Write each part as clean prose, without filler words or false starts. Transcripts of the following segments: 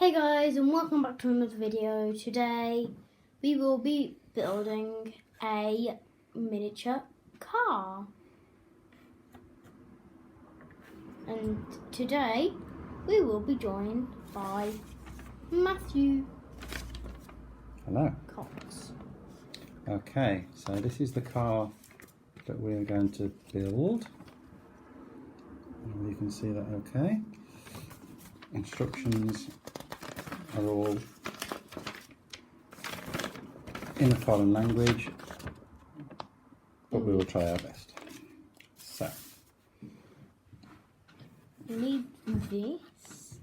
Hey guys, and welcome back to another video. Today we will be building a miniature car. And today we will be joined by Matthew. Hello. Cox. Okay, so this is the car that we're going to build. You can see that okay. Instructions are all in a foreign language, but we will try our best. So, We need this.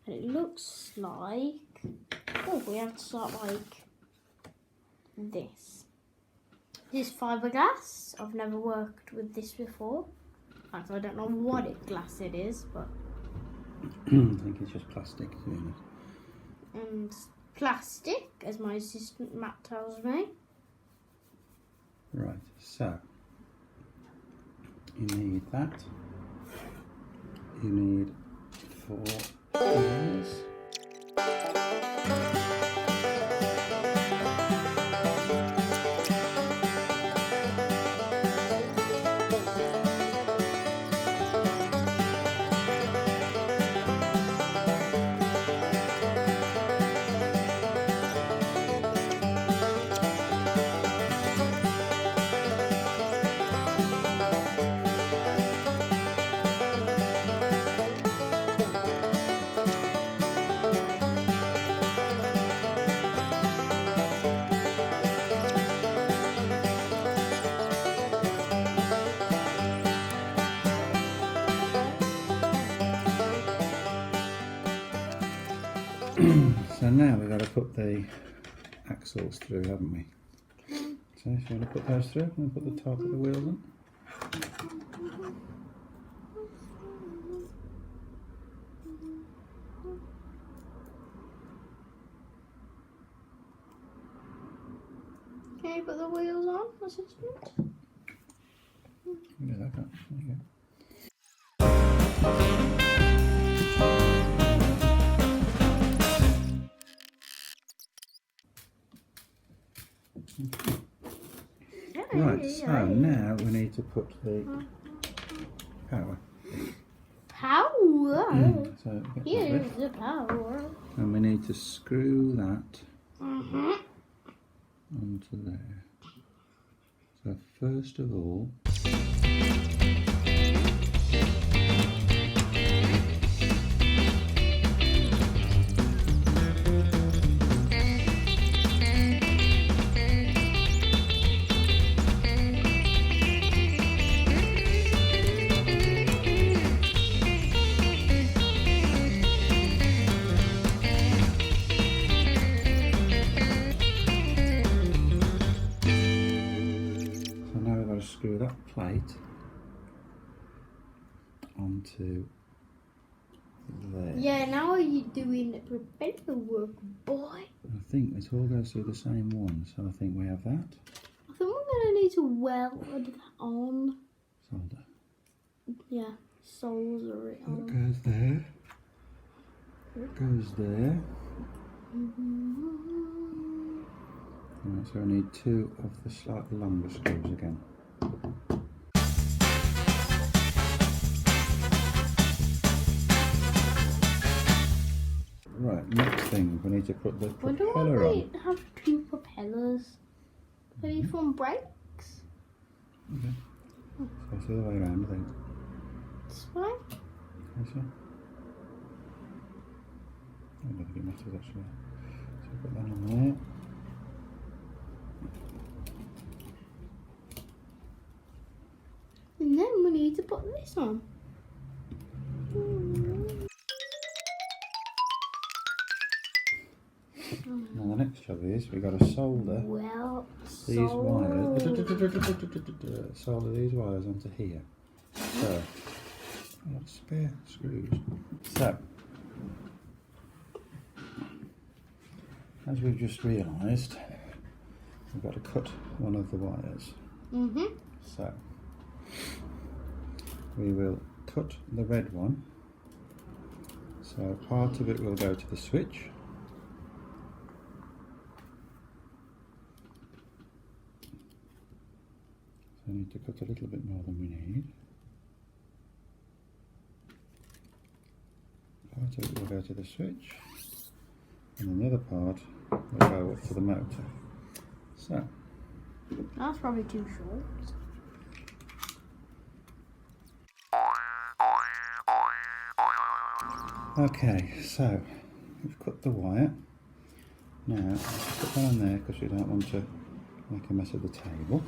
And it looks like... Oh, we have to start like this. This is fiberglass. I've never worked with this before. In fact, I don't know what glass it is, but... I think it's just plastic, to be honest. And plastic, as my assistant Matt tells me. Right, so you need that. You need 4 wheels. So now we've got to put the axles through, haven't we? So if you want to put those through and put the top of the wheels on. Can you put the wheels on, assistant? Yeah, like that. There you go. Right, so now we need to put the power. Power? So get that Here's bit. the power. And we need to screw that Mm-hmm. onto there. So first of all, screw that plate onto there. Yeah, now are you doing the propeller work, boy? I think this all goes through the same one, so I think we have that. I think we're going to need to weld that on. Solder. Yeah, solder it That on. goes there. That goes there. Right, so I need 2 of the slightly longer screws again. Right, next thing, we need to put the propeller on. Why do I have 2 propellers? Are they from brakes? Okay. So it's the other way around, I think. This way? Is it? I don't think it matters actually. So put that on there. And then we need to put this on. Now the next job is we've got to solder these wires. Solder these wires onto here. So, I've got spare screws. So, as we've just realised, we've got to cut one of the wires. So, we will cut the red one So part of it will go to the switch. So I need to cut a little bit more than we need. Part of it will go to the switch, and then the other part will go up to the motor. So That's probably too short. okay, so we've cut the wire. Now let's put that on there because we don't want to make a mess of the table.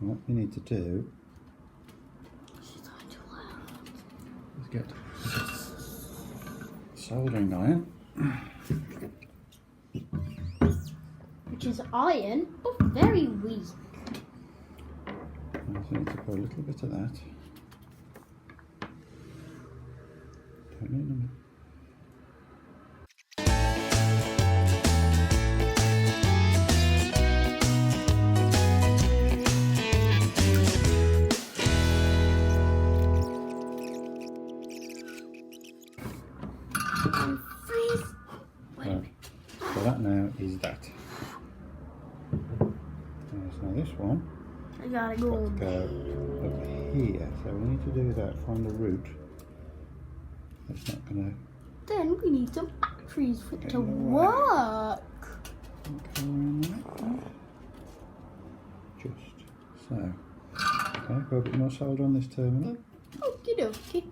And what we need to do is get soldering iron, Which is iron, but very weak. and so we need to put a little bit of that. Don't need them. Freeze. Right. So that now is that. So this one I gotta go. go up here. So we need to do that from the root. It's not going Then we need some batteries for it Get to in the way. work. to go around that. Just so. Okay, got a bit more solder on this terminal. Okie dokie.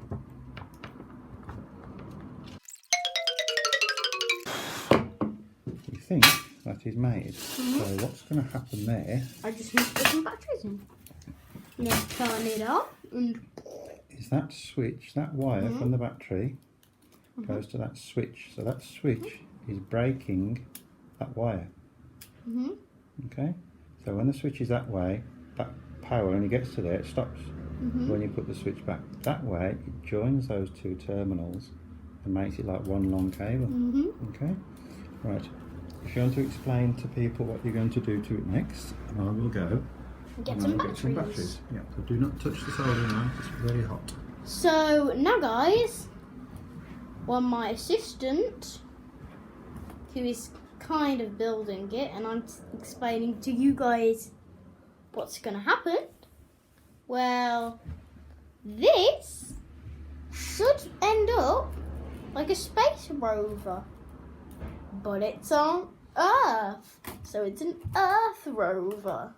We think that is made. So what's going to happen there I just need to put some batteries in. Then turn it up and is that switch, that wire from the battery goes to that switch. So that switch is breaking that wire. Okay? So when the switch is that way, that power, when it gets to there, it stops. When you put the switch back that way, it joins those two terminals and makes it like one long cable. Okay? Right. If you want to explain to people what you're going to do to it next, I will go get and some I'll get some batteries. Yeah, so do not touch the soldering iron, it's very hot. So now guys, my assistant, who is kind of building it, and I'm explaining to you guys what's going to happen. Well, this should end up like a space rover, but it's on Earth, so it's an Earth rover.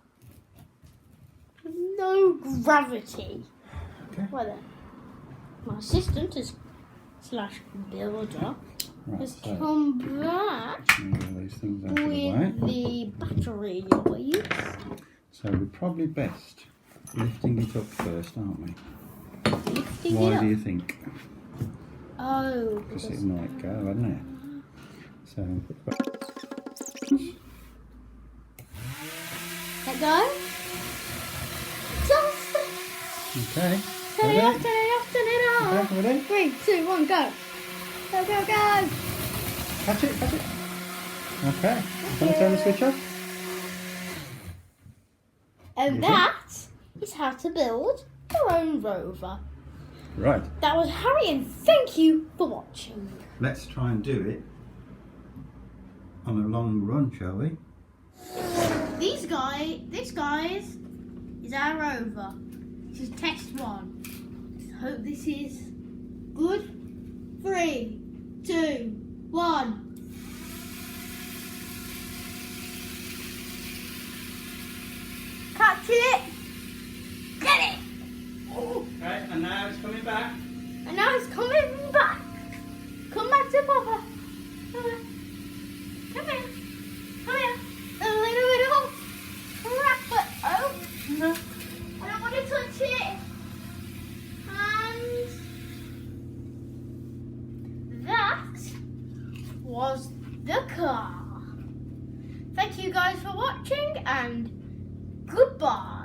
No gravity. Okay. Well then, my assistant is slash builder Right, has so come back move all these things out of the way. with the battery leads. So we're probably best lifting it up first, aren't we? Lifting Why it do you up. think? Oh, Because it might go, hadn't it? So put the let go. Just okay. turn it Ready? off, turn it off, turn it off. Okay, ready? 3, 2, 1, go. Go, go, go. Catch it, catch it. Okay. Can we turn the switch off? And You that is how to build your own rover. Right. That was Harry, and thank you for watching. Let's try and do it on a long run, shall we? This guys, is our rover. This is test 1. Hope this is good. 3, 2, 1. Catch it! Get it! Okay, and now it's coming back. And now it's coming back. Come back to Papa. Come here. Come here. Come here. A little bit of crap. Oh, no. I don't want to touch it. And that was the car. Thank you guys for watching, and goodbye.